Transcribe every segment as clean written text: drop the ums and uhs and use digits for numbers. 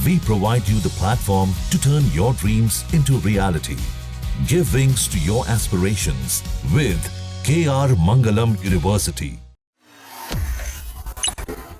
We provide you the platform to turn your dreams into reality. Give wings to your aspirations with KR Mangalam University.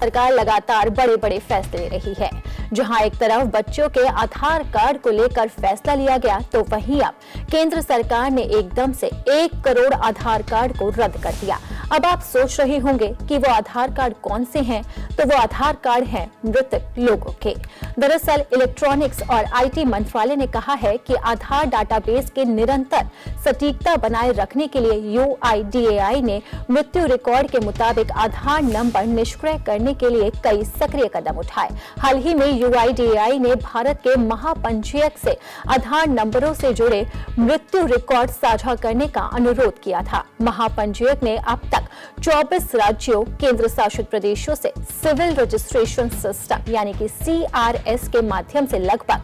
सरकार लगातार बड़े बड़े फैसले ले रही है। जहां एक तरफ बच्चों के आधार कार्ड को लेकर फैसला लिया गया, तो वहीं अब केंद्र सरकार ने एकदम से 1 करोड़ आधार कार्ड को रद्द कर दिया। अब आप सोच रहे होंगे कि वो आधार कार्ड कौन से हैं, तो वो आधार कार्ड हैं मृतक लोगों के। दरअसल इलेक्ट्रॉनिक्स और आईटी मंत्रालय ने कहा है कि आधार डाटाबेस के निरंतर सटीकता बनाए रखने के लिए UIDAI ने मृत्यु रिकॉर्ड के मुताबिक आधार नंबर निष्क्रिय करने के लिए कई सक्रिय कदम उठाए। हाल ही में UIDAI ने भारत के महापंजीयक से आधार नंबरों से जुड़े मृत्यु रिकॉर्ड साझा करने का अनुरोध किया था। महापंजीयक ने अब तक 24 राज्यों, केंद्र शासित प्रदेशों से सिविल रजिस्ट्रेशन सिस्टम यानी कि CRS के माध्यम से लगभग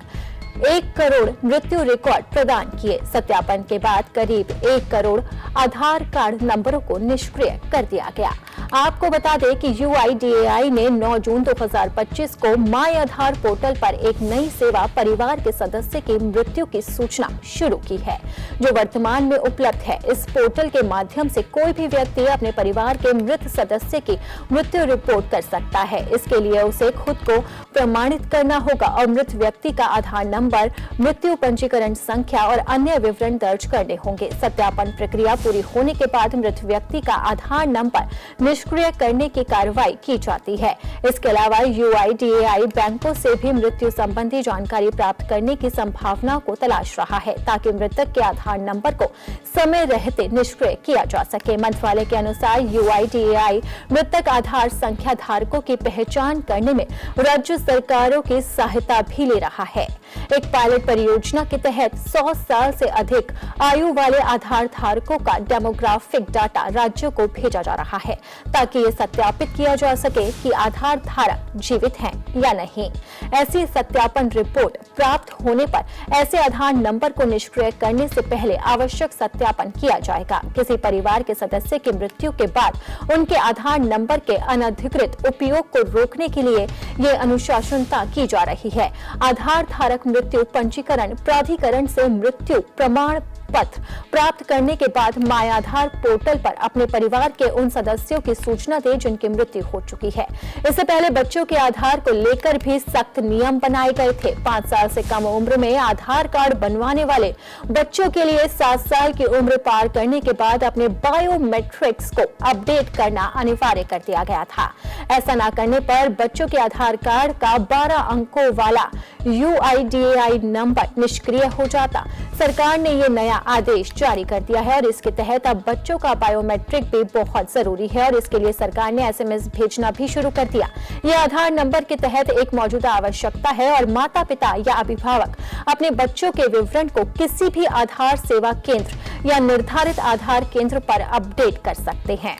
1 करोड़ मृत्यु रिकॉर्ड प्रदान किए। सत्यापन के बाद करीब 1 करोड़ आधार कार्ड नंबरों को निष्क्रिय कर दिया गया। आपको बता दें कि UIDAI ने 9 जून 2025 को माय आधार पोर्टल पर एक नई सेवा परिवार के सदस्य की मृत्यु की सूचना शुरू की है, जो वर्तमान में उपलब्ध है। इस पोर्टल के माध्यम से कोई भी व्यक्ति अपने परिवार के मृत सदस्य की मृत्यु रिपोर्ट कर सकता है। इसके लिए उसे खुद को प्रमाणित करना होगा और मृत व्यक्ति का आधार नंबर, मृत्यु पंजीकरण संख्या और अन्य विवरण दर्ज करने होंगे। सत्यापन प्रक्रिया पूरी होने के बाद मृत व्यक्ति का आधार नंबर निष्क्रिय करने की कार्रवाई की जाती है। इसके अलावा UIDAI बैंकों से भी मृत्यु संबंधी जानकारी प्राप्त करने की संभावना को तलाश रहा है, ताकि मृतक के आधार नंबर को समय रहते निष्क्रिय किया जा सके। मंत्रालय के अनुसार UIDAI मृतक आधार संख्या धारकों की पहचान करने में राज्य सरकारों की सहायता भी ले रहा है। एक पायलट परियोजना के तहत 100 साल से अधिक आयु वाले आधार धारकों का डेमोग्राफिक डाटा राज्यों को भेजा जा रहा है, ताकि ये सत्यापित किया जा सके कि आधार धारक जीवित हैं या नहीं। ऐसी सत्यापन रिपोर्ट प्राप्त होने पर ऐसे आधार नंबर को निष्क्रिय करने से पहले आवश्यक सत्यापन किया जाएगा। किसी परिवार के सदस्य की मृत्यु के बाद उनके आधार नंबर के अनधिकृत उपयोग को रोकने के लिए ये अनुशासनता की जा रही है। आधार धारक मृत्यु पंजीकरण प्राधिकरण से मृत्यु प्रमाण पत्र प्राप्त करने के बाद माय आधार पोर्टल पर अपने परिवार के उन सदस्यों की सूचना दे जिनकी मृत्यु हो चुकी है। इससे पहले बच्चों के आधार को लेकर भी सख्त नियम बनाए गए थे। 5 साल से कम उम्र में आधार कार्ड बनवाने वाले बच्चों के लिए 7 साल की उम्र पार करने के बाद अपने बायोमेट्रिक्स को अपडेट करना अनिवार्य कर दिया गया था। ऐसा न करने पर बच्चों के आधार कार्ड का 12 अंकों वाला UIDAI नंबर निष्क्रिय हो जाता। सरकार ने ये नया आदेश जारी कर दिया है और इसके तहत अब बच्चों का बायोमेट्रिक भी बहुत जरूरी है और इसके लिए सरकार ने SMS भेजना भी शुरू कर दिया। ये आधार नंबर के तहत एक मौजूदा आवश्यकता है और माता पिता या अभिभावक अपने बच्चों के विवरण को किसी भी आधार सेवा केंद्र या निर्धारित आधार केंद्र पर अपडेट कर सकते हैं।